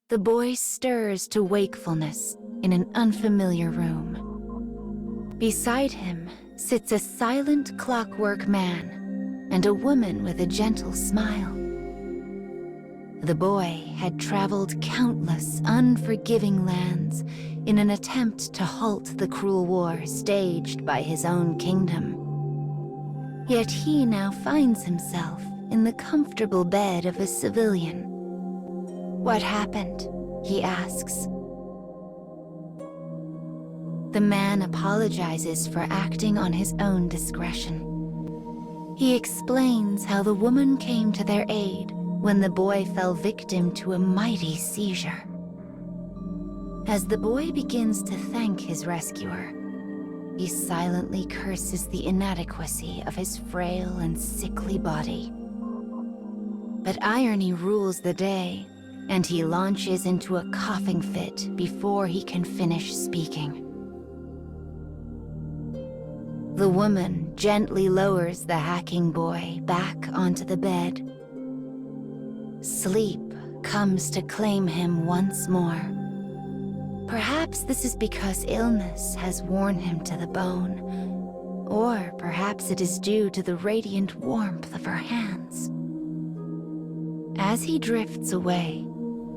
The boy stirs to wakefulness in an unfamiliar room. Beside him sits a silent clockwork man and a woman with a gentle smile. The boy had traveled countless unforgiving lands in an attempt to halt the cruel war staged by his own kingdom. Yet he now finds himself in the comfortable bed of a civilian. "What happened?" he asks. The man apologizes for acting on his own discretion. He explains how the woman came to their aid when the boy fell victim to a mighty seizure. As the boy begins to thank his rescuer, he silently curses the inadequacy of his frail and sickly body. But irony rules the day, and he launches into a coughing fit before he can finish speaking. The woman gently lowers the hacking boy back onto the bed. Sleep comes to claim him once more. Perhaps this is because illness has worn him to the bone, or perhaps it is due to the radiant warmth of her hands. As he drifts away,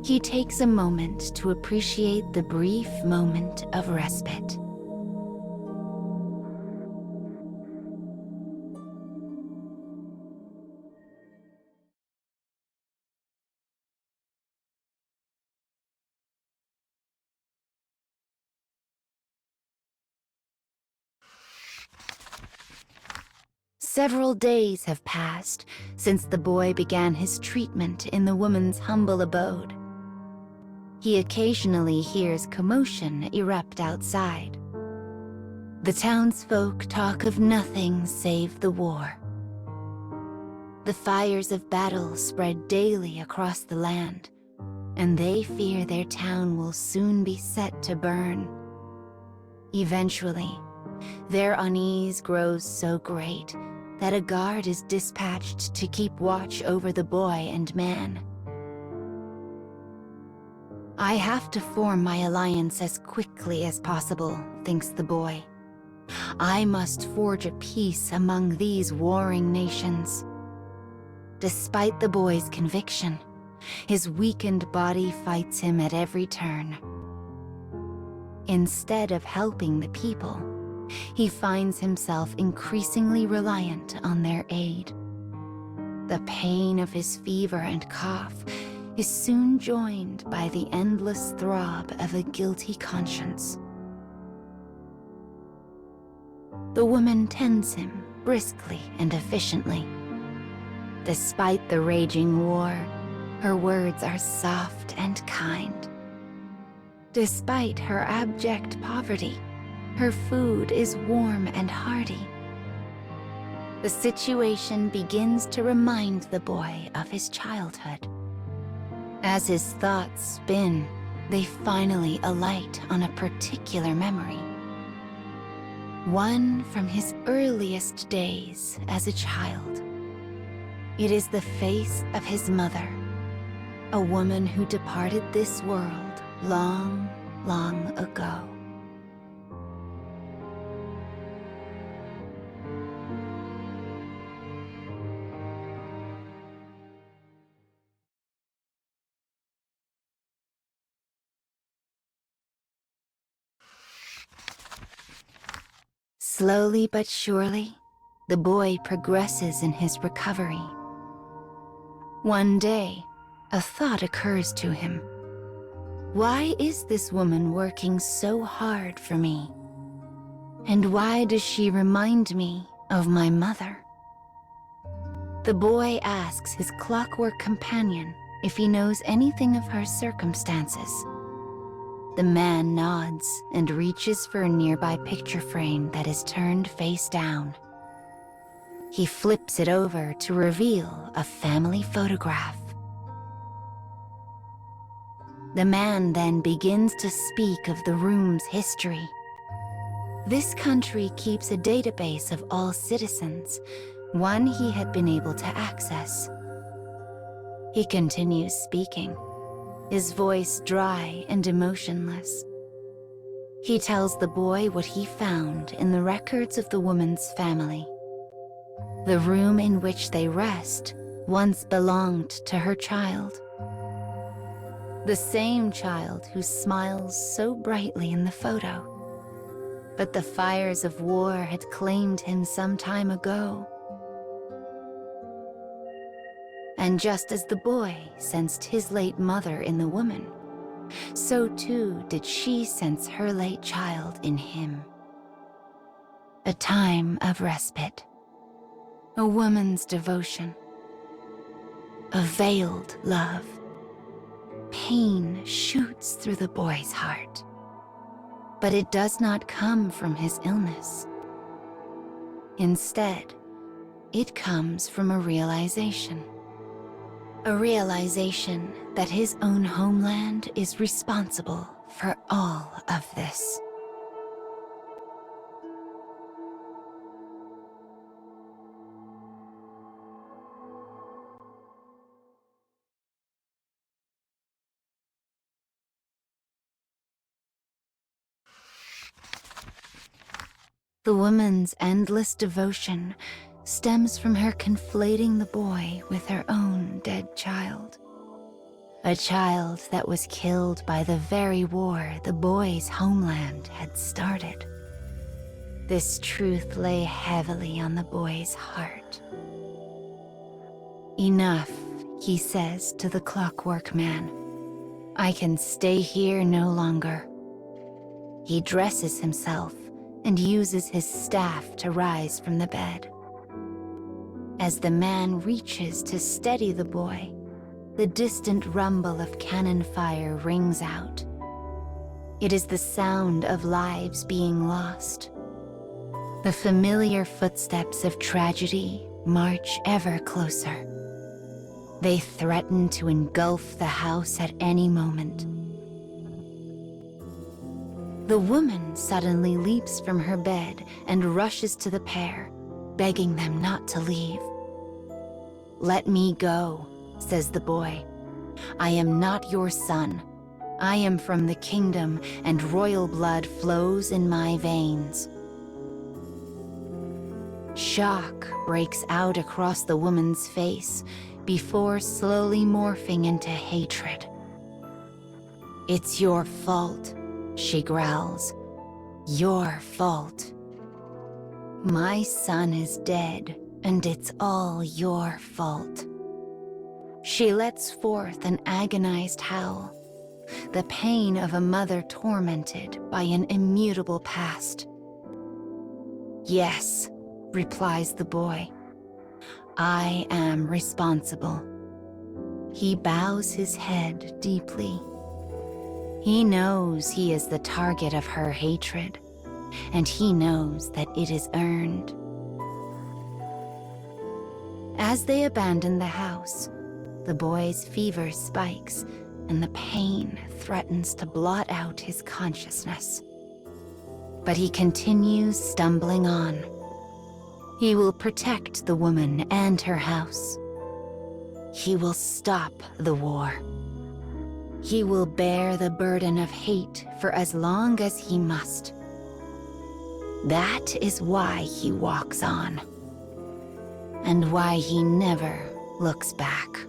he takes a moment to appreciate the brief moment of respite. Several days have passed since the boy began his treatment in the woman's humble abode. He occasionally hears commotion erupt outside. The townsfolk talk of nothing save the war. The fires of battle spread daily across the land, and they fear their town will soon be set to burn. Eventually, their unease grows so great that a guard is dispatched to keep watch over the boy and man. "I have to form my alliance as quickly as possible," thinks the boy. "I must forge a peace among these warring nations." Despite the boy's conviction, his weakened body fights him at every turn. Instead of helping the people, he finds himself increasingly reliant on their aid. The pain of his fever and cough is soon joined by the endless throb of a guilty conscience. The woman tends him briskly and efficiently. Despite the raging war, her words are soft and kind. Despite her abject poverty, her food is warm and hearty. The situation begins to remind the boy of his childhood. As his thoughts spin, they finally alight on a particular memory. One from his earliest days as a child. It is the face of his mother, a woman who departed this world long, long ago. Slowly but surely, the boy progresses in his recovery. One day, a thought occurs to him. Why is this woman working so hard for me? And why does she remind me of my mother? The boy asks his clockwork companion if he knows anything of her circumstances. The man nods and reaches for a nearby picture frame that is turned face down. He flips it over to reveal a family photograph. The man then begins to speak of the room's history. This country keeps a database of all citizens, one he had been able to access. He continues speaking. his voice dry and emotionless. He tells the boy what he found in the records of the woman's family. The room in which they rest once belonged to her child. The same child who smiles so brightly in the photo. But the fires of war had claimed him some time ago. And just as the boy sensed his late mother in the woman, so too did she sense her late child in him. A time of respite, a woman's devotion, a veiled love. Pain shoots through the boy's heart, but it does not come from his illness. Instead, it comes from a realization that his own homeland is responsible for all of this. The woman's endless devotion stems from her conflating the boy with her own dead child. A child that was killed by the very war the boy's homeland had started. This truth lay heavily on the boy's heart. Enough, he says to the clockwork man. I can stay here no longer. He dresses himself and uses his staff to rise from the bed. As the man reaches to steady the boy, the distant rumble of cannon fire rings out. It is the sound of lives being lost. The familiar footsteps of tragedy march ever closer. They threaten to engulf the house at any moment. The woman suddenly leaps from her bed and rushes to the pair, begging them not to leave. Let me go, says the boy. I am not your son. I am from the kingdom, and royal blood flows in my veins. Shock breaks out across the woman's face before slowly morphing into hatred. It's your fault, she growls. Your fault. My son is dead, and it's all your fault. She lets forth an agonized howl, the pain of a mother tormented by an immutable past. Yes, replies the boy. I am responsible. He bows his head deeply. He knows he is the target of her hatred, and he knows that it is earned. As they abandon the house, the boy's fever spikes, and the pain threatens to blot out his consciousness. But he continues stumbling on. He will protect the woman and her house. He will stop the war. He will bear the burden of hate for as long as he must. That is why he walks on, and why he never looks back.